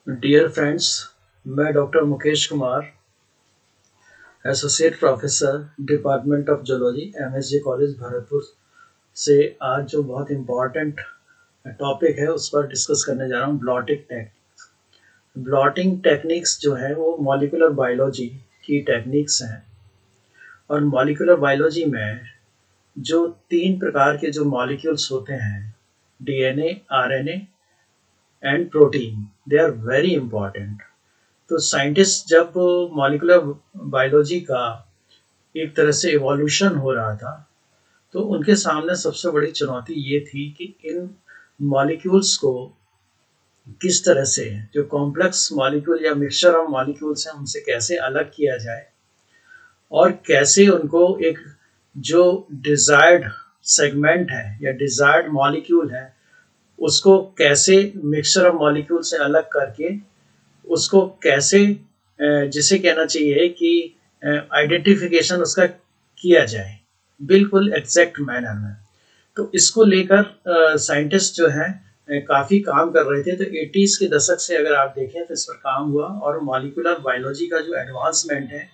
Dear friends, मैं doctor Mukesh Kumar, associate professor, department of zoology, MSJ college Bharatpur से आज जो बहुत इम्पॉर्टेंट टॉपिक है उस पर डिस्कस करने जा रहा हूँ। Blotting techniques. ब्लॉटिंग टेक्निक्स जो है वो मॉलिक्यूलर बायोलॉजी की टेक्निक्स हैं। और मॉलिक्यूलर बायोलॉजी में जो तीन प्रकार के जो मॉलिक्यूल्स होते हैं, DNA, RNA and protein, they are very important. तो साइंटिस्ट जब मॉलिक्यूलर बायोलॉजी का एक तरह से इवोल्यूशन हो रहा था, तो उनके सामने सबसे बड़ी चुनौती ये थी कि इन मॉलिक्यूल्स को किस तरह से, जो कॉम्प्लेक्स मॉलिक्यूल या मिक्सचर ऑफ मॉलिक्यूल्स हैं, उनसे कैसे अलग किया जाए और कैसे उनको एक जो डिजायर्ड सेगमेंट है या डिजायर्ड मॉलिक्यूल है उसको कैसे मिक्सचर ऑफ मॉलिक्यूल से अलग करके उसको कैसे जिसे कहना चाहिए कि आइडेंटिफिकेशन उसका किया जाए बिल्कुल एग्जैक्ट मैनर में। तो इसको लेकर साइंटिस्ट जो है काफ़ी काम कर रहे थे। तो 80s के दशक से अगर आप देखें तो इस पर काम हुआ और मॉलिक्यूलर बायोलॉजी का जो एडवांसमेंट है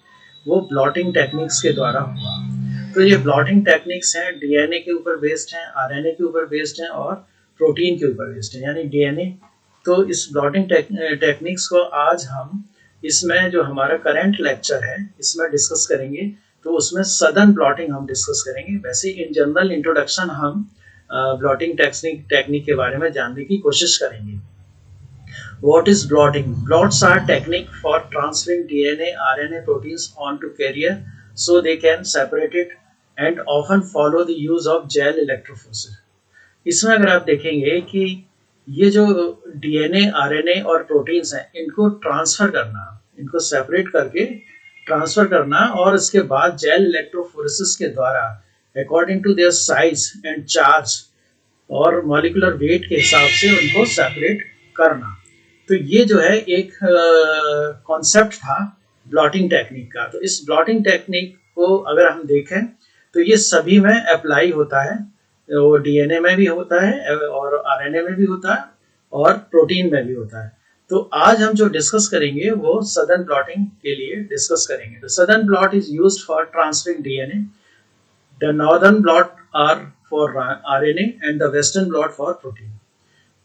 वो ब्लॉटिंग टेक्निक्स के द्वारा हुआ। तो ये ब्लॉटिंग टेक्निक्स हैं, डीएनए के ऊपर बेस्ड हैं, आरएनए के ऊपर बेस्ड हैं और प्रोटीन के ऊपर बेस्ड हैं, यानी डीएनए। तो इस ब्लॉटिंग टेक्निक्स को आज हम इसमें जो हमारा करंट लेक्चर है इसमें डिस्कस करेंगे। तो उसमें सदर्न ब्लॉटिंग हम डिस्कस करेंगे। वैसे इन जनरल इंट्रोडक्शन हम ब्लॉटिंग टेक्निक के बारे में जानने की कोशिश करेंगे। What is blotting? Blots are technique for transferring DNA, RNA proteins onto carrier so they can separate it and often follow the use of gel electrophoresis. इसमें अगर आप देखेंगे कि ये जो डीएनए, आरएनए और प्रोटीन्स हैं, इनको ट्रांसफर करना, इनको सेपरेट करके ट्रांसफर करना और इसके बाद जेल इलेक्ट्रोफोरेसिस के द्वारा according to their size and charge और मॉलिक्यूलर वेट के हिसाब से उनको सेपरेट करना। तो ये जो है एक कॉन्सेप्ट था ब्लॉटिंग टेक्निक का। तो इस ब्लॉटिंग टेक्निक को अगर हम देखें तो ये सभी में अप्लाई होता है। वो डीएनए में भी होता है और आरएनए में भी होता है और प्रोटीन में भी होता है। तो आज हम जो डिस्कस करेंगे वो सदर्न ब्लॉटिंग के लिए डिस्कस करेंगे। तो Southern blot is used for transferring DNA, the northern blot are for RNA and the western blot for protein.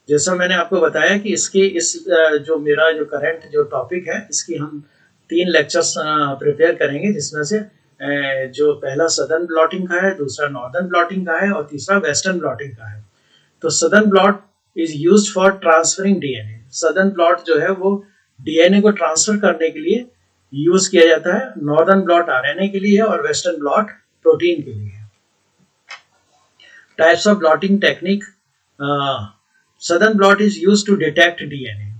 जैसा मैंने आपको बताया कि इसके इस जो मेरा जो करंट जो टॉपिक है इसकी हम 3 लेक्चर्स प्रिपेयर करेंगे, जिसमें से जो पहला सदर्न ब्लॉटिंग का है, दूसरा नॉर्दर्न ब्लॉटिंग का है और तीसरा वेस्टर्न ब्लॉटिंग का है। तो Southern blot is used for transferring DNA. Southern blot जो है वो डीएनए को ट्रांसफर करने के लिए यूज किया जाता है। नॉर्दर्न ब्लॉट आरएनए के लिए है और वेस्टर्न ब्लॉट प्रोटीन के लिए है। Types of blotting technique. Southern blot is used to detect DNA.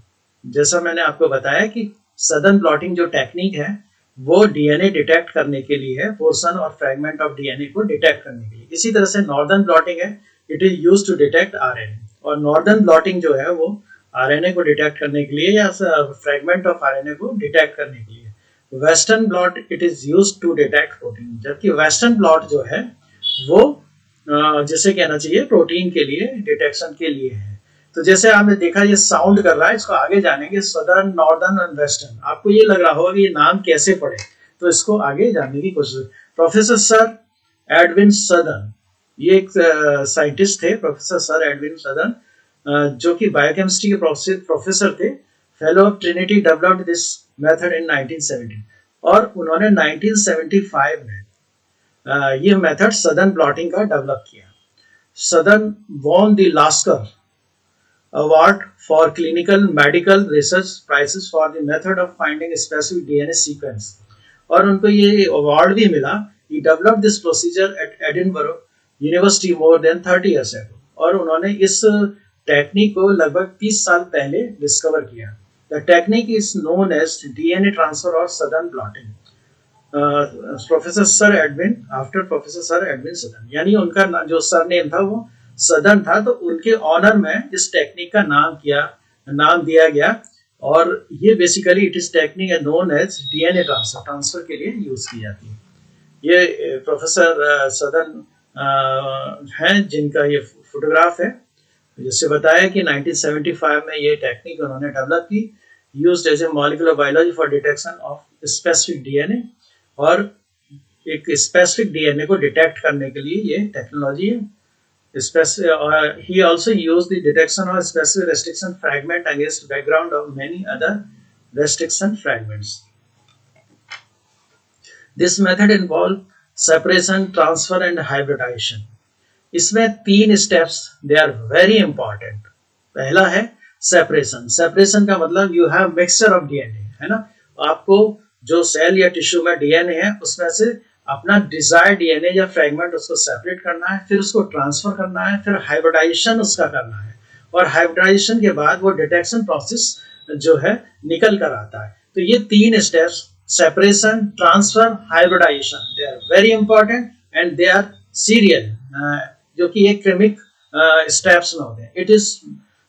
जैसा मैंने आपको बताया कि सदर्न ब्लॉटिंग जो टेक्निक है वो डीएनए डिटेक्ट करने के लिए है, पोर्शन और फ्रेगमेंट ऑफ डीएनए को डिटेक्ट करने के लिए। इसी तरह से नॉर्दर्न ब्लॉटिंग है, it is used to detect RNA. और नॉर्दर्न ब्लॉटिंग जो है वो आरएनए को डिटेक्ट करने के लिए या फ्रेगमेंट ऑफ आरएनए को डिटेक्ट करने के लिए। Western blot it is used to detect protein, जबकि वेस्टर्न ब्लॉट जो है वो जिसे कहना चाहिए प्रोटीन के लिए डिटेक्शन के लिए है। तो जैसे आपने देखा ये साउंड कर रहा है, इसको आगे जानेंगे। सदर्न, नॉर्दर्न और वेस्टर्न। आपको ये लग रहा होगा कि ये नाम कैसे पड़े, तो इसको आगे जानने की कोशिश। प्रोफेसर सर एडविन सदर्न, ये एक साइंटिस्ट थे, प्रोफेसर सर एडविन सदर्न, जो कि बायोकेमिस्ट्री के प्रोफेसर थे। Fellow of Trinity developed this method in 1970 और उन्होंने 1975 में ये मेथड सदर्न ब्लॉटिंग का डेवलप किया। Southern won the Lasker award for clinical medical research prizes for the method of finding a specific DNA sequence। और उनको ये अवार्ड भी मिला। He developed this procedure at Edinburgh University more than 30 years ago। और उन्होंने इस technique को लगभग 30 साल पहले डिस्कवर किया। The technique is known as DNA transfer or southern blotting। Professor sir Edwin, after professor sir Edwin southern, यानी उनका जो सर नेम था वो सदर्न था। तो उनके ऑनर में इस टेक्निक का नाम दिया गया। और ये basically it is technique known as DNA transfer के लिए यूज की जाती है। ये प्रोफेसर सदर्न हैं जिनका ये फोटोग्राफ है। जैसे बताया कि 1975 में ये टेक्निक उन्होंने डेवलप की। used as a molecular biology for detection of specific DNA, और एक स्पेसिफिक डीएनए को डिटेक्ट करने के लिए ये टेक्नोलॉजी है. He also used the detection of specific restriction fragment against background of many other restriction fragments. This method involved separation, transfer and hybridization. इसमें 3 steps they are very important. पहला है separation. Separation का मतलब you have mixture of DNA, है ना. आपको जो cell या टिश्यू में डीएनए है उसमें से अपना डिजायर्ड डीएनए या फ्रेगमेंट उसको सेपरेट करना है, फिर उसको ट्रांसफर करना है, फिर हाइब्रिडाइजेशन उसका करना है, और हाइब्रिडाइजेशन के बाद वो डिटेक्शन प्रोसेस जो है निकल कर आता है. तो ये 3 steps, separation, transfer, hybridization, they are very important and they are serial, जो कि एक क्रमिक स्टेप्स में होते हैं. It is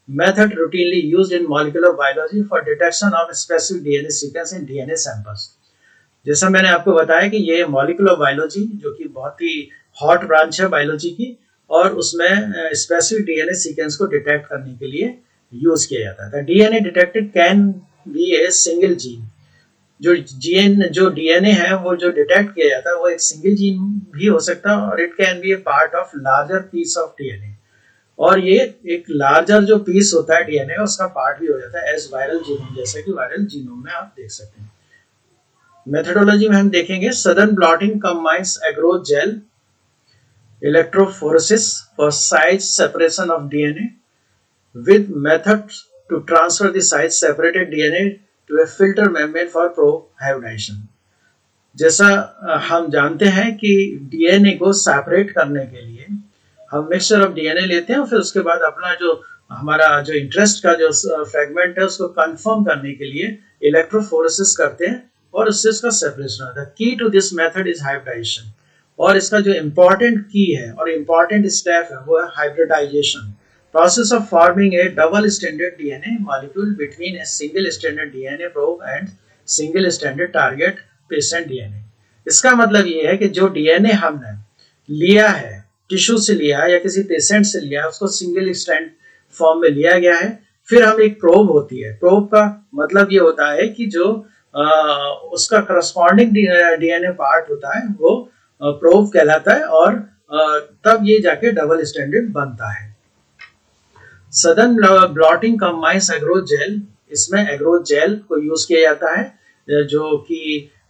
method routinely used in molecular biology for detection of specific DNA sequence in DNA samples. जैसा मैंने आपको बताया कि ये मॉलिक्यूलर बायोलॉजी जो कि बहुत ही हॉट ब्रांच है बायोलॉजी की, और उसमें स्पेसिफिक डीएनए सीक्वेंस को डिटेक्ट करने के लिए यूज किया जाता है. DNA detected can be a single gene. जो डीएनए है वो जो डिटेक्ट किया जाता है वो एक सिंगल जीन भी हो सकता है, और it can be a part of larger piece of DNA. और ये एक लार्जर जो पीस होता है डीएनए उसका पार्ट भी हो जाता है एज वायरल जीनोम, जैसे कि वायरल जीनोम में आप देख सकते हैं. मेथोडोलॉजी में हम देखेंगे southern blotting combines agarose gel electrophoresis for size separation of DNA with methods to transfer the size separated DNA to a filter membrane for probe hybridization. जैसा हम जानते हैं कि डीएनए को सेपरेट करने के लिए हम मिक्सचर ऑफ डीएनए लेते हैं, और फिर उसके बाद अपना जो हमारा जो इंटरेस्ट का जो फ्रेगमेंट है उसको कंफर्म करने के लिए इलेक्ट्रोफोरेसिस करते हैं, और उससे इसका सेपरेशन होता है. Key to this method is hybridization, और इसका जो इम्पोर्टेंट की है और इम्पोर्टेंट स्टेप है वो है hybridisation. Process of forming a double-stranded DNA molecule between a single-stranded DNA probe and single-stranded target patient DNA. इसका मतलब ये है कि जो डीएनए हमने लिया है, टिश्यू से लिया है या किसी पेशेंट से लिया है, उसको सिंगल स्ट्रैंड फॉर्म में लिया गया है. फिर हम एक प्रोब होती है. प्रोब का मतलब ये होता है कि जो उसका करस्पॉन्डिंग डीएनए पार्ट होता है वो प्रोब कहलाता है, और तब ये जाके डबल स्ट्रैंडेड बनता है. Southern blotting combines agarose gel. इसमें एग्रोथ जेल को यूज किया जाता है जो कि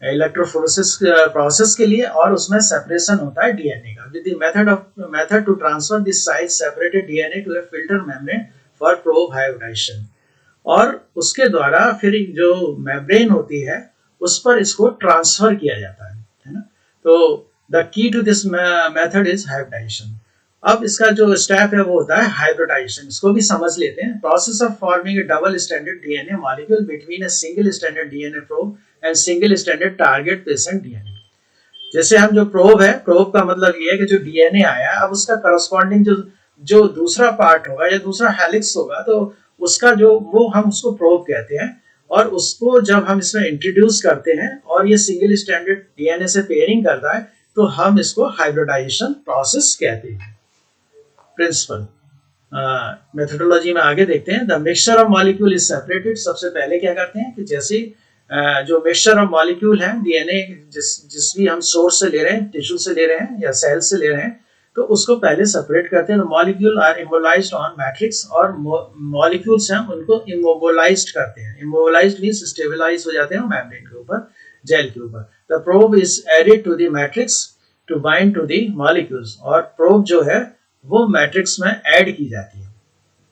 इलेक्ट्रोफोरेसिस प्रोसेस के लिए, और उसमें सेपरेशन होता है डीएनए का. With the method to transfer this size separated DNA to a filter membrane for probe hybridization. और उसके द्वारा फिर जो मेम्ब्रेन होती है उस पर इसको ट्रांसफर किया जाता है ना. तो the key to this method is hybridization. अब इसका जो स्टेप है वो होता है हाइब्रिडाइजेशन. इसको भी समझ लेते हैं. Process of forming A double stranded DNA molecule between a single stranded DNA probe and single stranded target patient DNA. जैसे हम जो प्रोब है, प्रोब का मतलब ये है कि जो डीएनए आया अब उसका करस्पॉन्डिंग जो दूसरा पार्ट होगा या दूसरा हेलिक्स होगा, तो उसका जो वो हम उसको प्रोब कहते हैं. और उसको जब हम इसमें इंट्रोड्यूस करते हैं और ये सिंगल स्ट्रैंडेड डीएनए से पेयरिंग करता है तो हम इसको हाइब्रिडाइजेशन प्रोसेस कहते हैं. प्रिंसिपल मेथोडोलॉजी में आगे देखते हैं. The mixture of molecule is separated. सबसे पहले क्या करते हैं कि जैसे जो मिक्सचर ऑफ मॉलिक्यूल है डीएनए जिस भी हम सोर्स से ले रहे हैं, टिश्यू से ले रहे हैं या सेल से ले रहे हैं, तो उसको पहले सेपरेट करते हैं. मॉलिक्यूल आर इमोलाइज्ड ऑन मैट्रिक्स, और मॉलिक्यूल्स हैं उनको इमोबलाइज्ड करते हैं. इमोबलाइज्ड मींस स्टेबलाइज हो जाते हैं मेम्ब्रेन के ऊपर, जेल के ऊपर. The probe is added to the matrix to bind to the molecules, और प्रोब जो है वो मैट्रिक्स में ऐड की जाती है.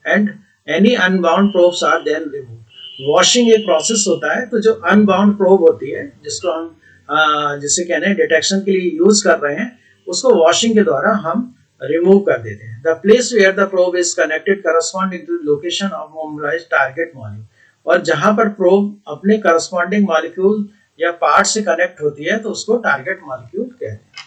And any unbound probes are then removed. Washing एक प्रोसेस होता है. तो जो अनबाउंड प्रोब होती है जिसको हम जिसे कहते हैं डिटेक्शन के लिए यूज कर रहे हैं, उसको वॉशिंग के द्वारा हम रिमूव कर देते हैं. The place where the probe is connected corresponding to location of mobilized target molecule. और जहां पर प्रोब अपने करस्पॉन्डिंग मॉलिक्यूल या पार्ट से कनेक्ट होती है तो उसको टारगेट मॉलिक्यूल कहते हैं.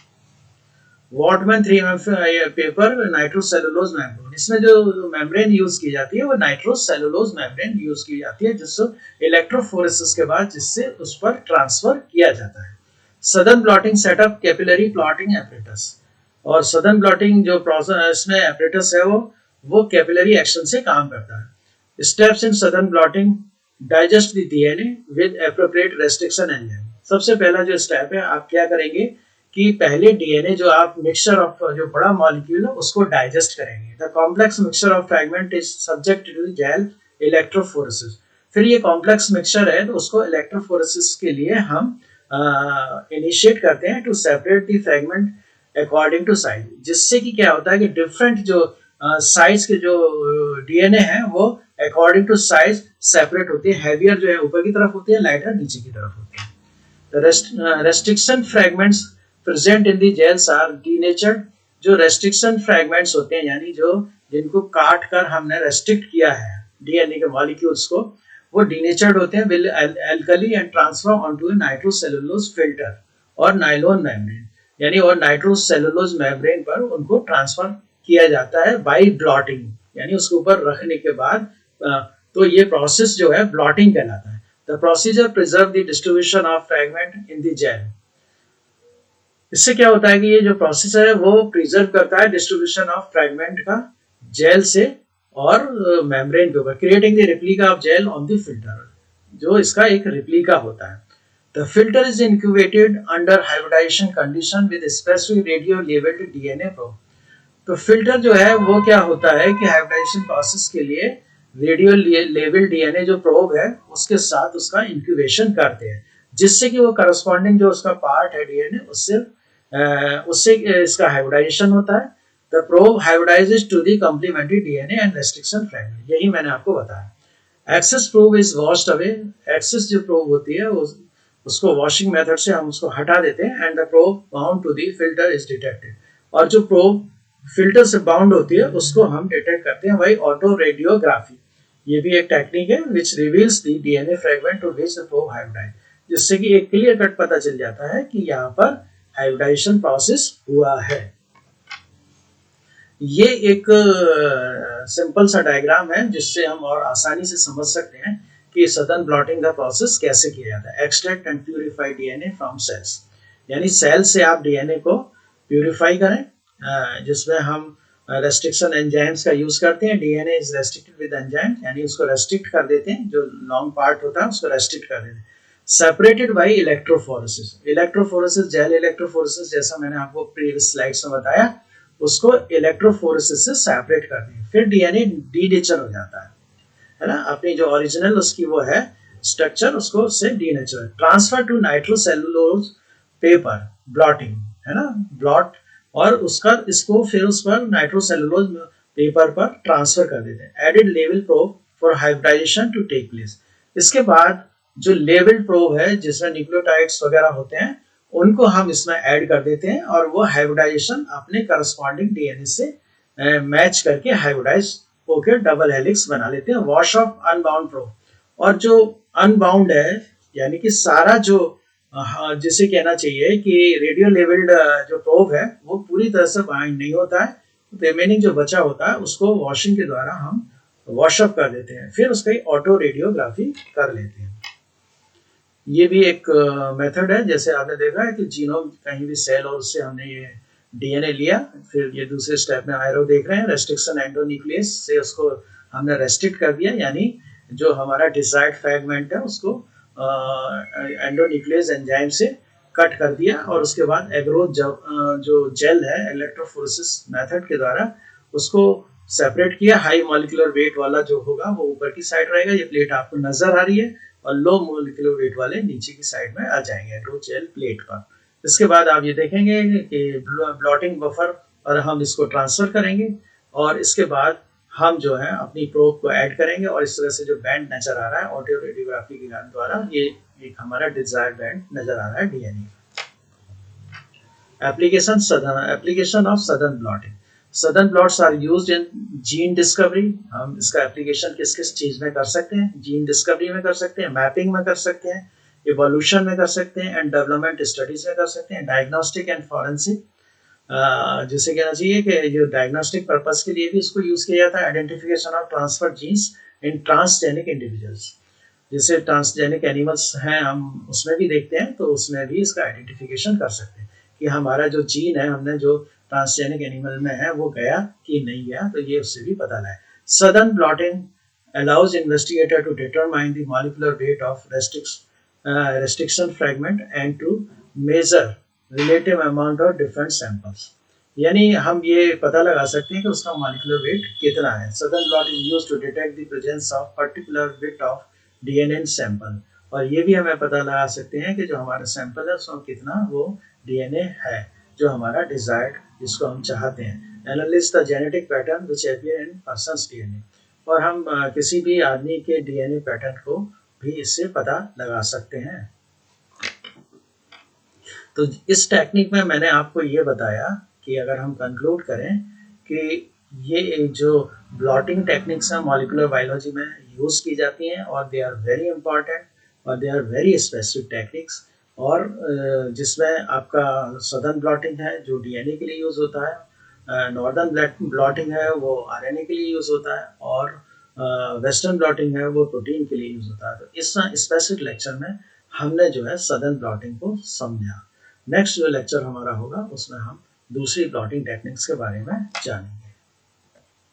Whatman 3 paper nitrocellulose membrane. इसमें जो मेम्ब्रेन यूज की जाती है वो नाइट्रोसेलुलोज मेम्ब्रेन यूज की जाती है, जिससे इलेक्ट्रोफोरेसिस के बाद जिससे उस पर ट्रांसफर किया जाता है. Southern blotting setup capillary plotting apparatus. और सदर्न ब्लॉटिंग जो प्रोसेस में एपरेटस है वो कैपिलरी एक्शन से काम करता है. Steps in southern blotting digest the DNA with appropriate restriction enzyme. सबसे पहला जो स्टेप है, आप क्या करेंगे कि पहले डीएनए जो आप मिक्सचर ऑफ जो बड़ा मॉलिक्यूल है उसको डाइजेस्ट करेंगे। The complex mixture of fragment is subject to gel electrophoresis. फिर ये कॉम्प्लेक्स मिक्सचर है तो उसको इलेक्ट्रोफोरेसिस के लिए हम इनिशिएट करते हैं to separate the fragment according to size, जिससे कि क्या होता है कि डिफरेंट जो साइज के जो डीएनए है वो अकॉर्डिंग टू साइज सेपरेट होती है। हैवियर जो है ऊपर की तरफ होती है, लाइटर नीचे की तरफ होती है। Restriction fragments present in the gels are denatured. जो रेस्ट्रिक्शन फ्रैगमेंट्स होते हैं यानी जो जिनको काट कर हमने रेस्ट्रिक्ट किया है डीएनए के मॉलिक्यूल्स को, वो डीनेचर्ड होते हैं will alkali and transform onto nitrocellulose filter और नाइलोन मेम्ब्रेन, यानी और नाइट्रोसेलुलोज मेम्ब्रेन पर उनको ट्रांसफर किया जाता है बाय ब्लॉटिंग, यानी उसके ऊपर रखने के बाद तो ये प्रोसेस जो है ब्लॉटिंग कहलाता है। The procedure preserve the distribution of fragment in the gel. इससे क्या होता है कि ये जो प्रोसेस है वो प्रिजर्व करता है डिस्ट्रीब्यूशन ऑफ फ्रैगमेंट का जेल से और मेम्ब्रेन के ऊपर, creating the replica of gel on the filter, जो इसका एक रेप्लिका होता है। The filter is incubated under hybridization condition with specific radio labeled DNA probe। तो फिल्टर जो है वो क्या होता है कि हाइब्रिडाइजेशन प्रोसेस के लिए रेडियो लेवल डीएनए जो प्रोब है उसके साथ उसका इंक्यूबेशन करते हैं, जिससे कि वो करस्पॉन्डिंग जो उसका पार्ट है डीएनए उससे इसका हाइब्रिडाइजेशन होता है। The probe hybridizes to the complementary DNA and restriction fragment, यही मैंने आपको बताया। Excess probe is washed away. Excess जो प्रोब होती है उसको वॉशिंग मेथड से हम उसको हटा देते हैं and the probe bound to the filter is detected. और जो प्रोब फिल्टर से बाउंड होती है उसको हम डिटेक्ट करते हैं बाय ऑटो रेडियोग्राफी। ये भी एक टेक्निक है which reveals the DNA fragment to which the probe hybridize, जिससे कि एक क्लियर कट पता चल जाता है कि यहाँ पर हाइब्रिडाइजेशन प्रोसेस हुआ है। ये एक सिंपल सा डायग्राम है जिससे हम और आसानी से समझ सकते हैं कि सदन ब्लॉटिंग का प्रोसेस कैसे किया जाता है। Extract and purify DNA from cells, यानी सेल से आप डीएनए को प्यूरिफाई करें, जिसमें हम रेस्ट्रिक्शन एंजाइम्स का यूज करते हैं। DNA is restricted with enzyme, यानी उसको रेस्ट्रिक्ट कर देते हैं, जो लॉन्ग पार्ट होता है उसको रेस्ट्रिक्ट कर देते हैं। Separated by electrophoresis. Electrophoresis, gel electrophoresis, जैसा मैंने आपको प्रीवियस स्लाइड्स में बताया, उसको इलेक्ट्रोफोरेसिस से सेपरेट कर दें। फिर डीएनए डीनेचर हो जाता है ना, अपनी जो ओरिजिनल उसकी वो है स्ट्रक्चर, उसको उससे denature. Transfer to nitrocellulose paper, blotting है ना, ब्लॉट, और उसका इसको फिर उस पर नाइट्रोसेलुलोज पेपर पर ट्रांसफर कर देते हैं। Added level probe for hybridization to take place. इसके बाद जो लेवल प्रोब है जिसमें न्यूक्लियोटाइड्स वगैरह होते हैं उनको हम इसमें ऐड कर देते हैं और वो हाइब्रिडाइजेशन अपने करस्पॉन्डिंग डीएनए से मैच करके हाइब्रिडाइज होकर डबल हेलिक्स बना लेते हैं। वॉश ऑफ अनबाउंड प्रोब, और जो अनबाउंड है यानी कि सारा जो जिसे कहना चाहिए कि रेडियो लेवल्ड जो प्रोब है वो पूरी तरह से बाइंड नहीं होता है, रिमेनिंग जो बचा होता है उसको वॉशिंग के द्वारा हम वॉशअप कर देते हैं, फिर उसकी ऑटो रेडियोग्राफी कर लेते हैं। ये भी एक मेथड है, जैसे आपने देखा है कि जीनोम कहीं भी सेल और उससे हमने ये डीएनए लिया, फिर ये दूसरे स्टेप में आयरो देख रहे हैं, रेस्ट्रिक्शन एंडोन्यूक्लियस से उसको हमने रेस्ट्रिक्ट कर दिया, यानी जो हमारा डिजायर्ड फ्रैगमेंट है उसको एंडोन्यूक्लियस एंजाइम से कट कर दिया और उसके बाद एग्रोथ जो जेल है इलेक्ट्रोफोरेसिस मेथड के द्वारा उसको सेपरेट किया। हाई मॉलिक्यूलर वेट वाला जो होगा वो ऊपर की साइड रहेगा, ये प्लेट आपको नजर आ रही है, और लो मॉलिक्यूलर वेट वाले नीचे की साइड में आ जाएंगे एग्रोथ जेल प्लेट पर। इसके बाद आप ये देखेंगे कि ब्लॉटिंग बफर और हम इसको ट्रांसफर करेंगे और इसके बाद हम जो है अपनी प्रोब को ऐड करेंगे और इस तरह से जो बैंड नजर आ रहा है ऑडियो रेडियोग्राफी के द्वारा ये एक हमारा डिजायर्ड बैंड नजर आ रहा है DNA. Application of Southern blotting. Southern blots are used in gene discovery. हम इसका एप्लीकेशन किस किस चीज में कर सकते हैं? जीन डिस्कवरी में कर सकते हैं, मैपिंग में कर सकते हैं, इवोल्यूशन में कर सकते हैं, एंड डेवलपमेंट स्टडीज में कर सकते हैं, डायग्नोस्टिक एंड फॉरेंसिक, जिसे कहना चाहिए कि जो डायग्नोस्टिक पर्पस के लिए भी इसको यूज किया जाता है। Identification of transfer genes in transgenic individuals, जैसे ट्रांसजेनिक एनिमल्स हैं हम उसमें भी देखते हैं, तो उसमें भी इसका आइडेंटिफिकेशन कर सकते हैं कि हमारा जो जीन है हमने जो ट्रांसजेनिक एनिमल में है वो गया कि नहीं गया, तो ये उससे भी पता लगे। सदन blotting allows investigator to determine the molecular weight of restriction fragment and to measure relative amount of different samples. यानी हम ये पता लगा सकते हैं कि उसका मॉलिक्यूलर वेट कितना है. Southern blot is used to detect the presence of particular bit of DNA in sample. और ये भी हमें पता लगा सकते हैं कि जो हमारा सैंपल है उसमें कितना वो डीएनए है जो हमारा डिजायर्ड, जिसको हम चाहते हैं. Analysis the genetic pattern which appear in persons DNA. और हम किसी भी आदमी के डीएनए पैटर्न को भी इससे पता लगा सकते हैं. तो इस टेक्निक में मैंने आपको ये बताया कि अगर हम कंक्लूड करें कि ये जो ब्लॉटिंग टेक्निक्स हैं मॉलिक्यूलर बायोलॉजी में यूज़ की जाती हैं और दे आर वेरी इंपॉर्टेंट और they are very specific techniques. और जिसमें आपका सदर्न ब्लॉटिंग है जो डीएनए के लिए यूज़ होता है, नॉर्दर्न ब्लॉटिंग है वो आरएनए के लिए यूज़ होता है, और वेस्टर्न ब्लॉटिंग है वो प्रोटीन के लिए यूज़ होता है. तो इस स्पेसिफिक लेक्चर में हमने जो है सदर्न ब्लॉटिंग को समझा. नेक्स्ट जो लेक्चर हमारा होगा उसमें हम दूसरी ब्लॉटिंग टेक्निक्स के बारे में जानेंगे.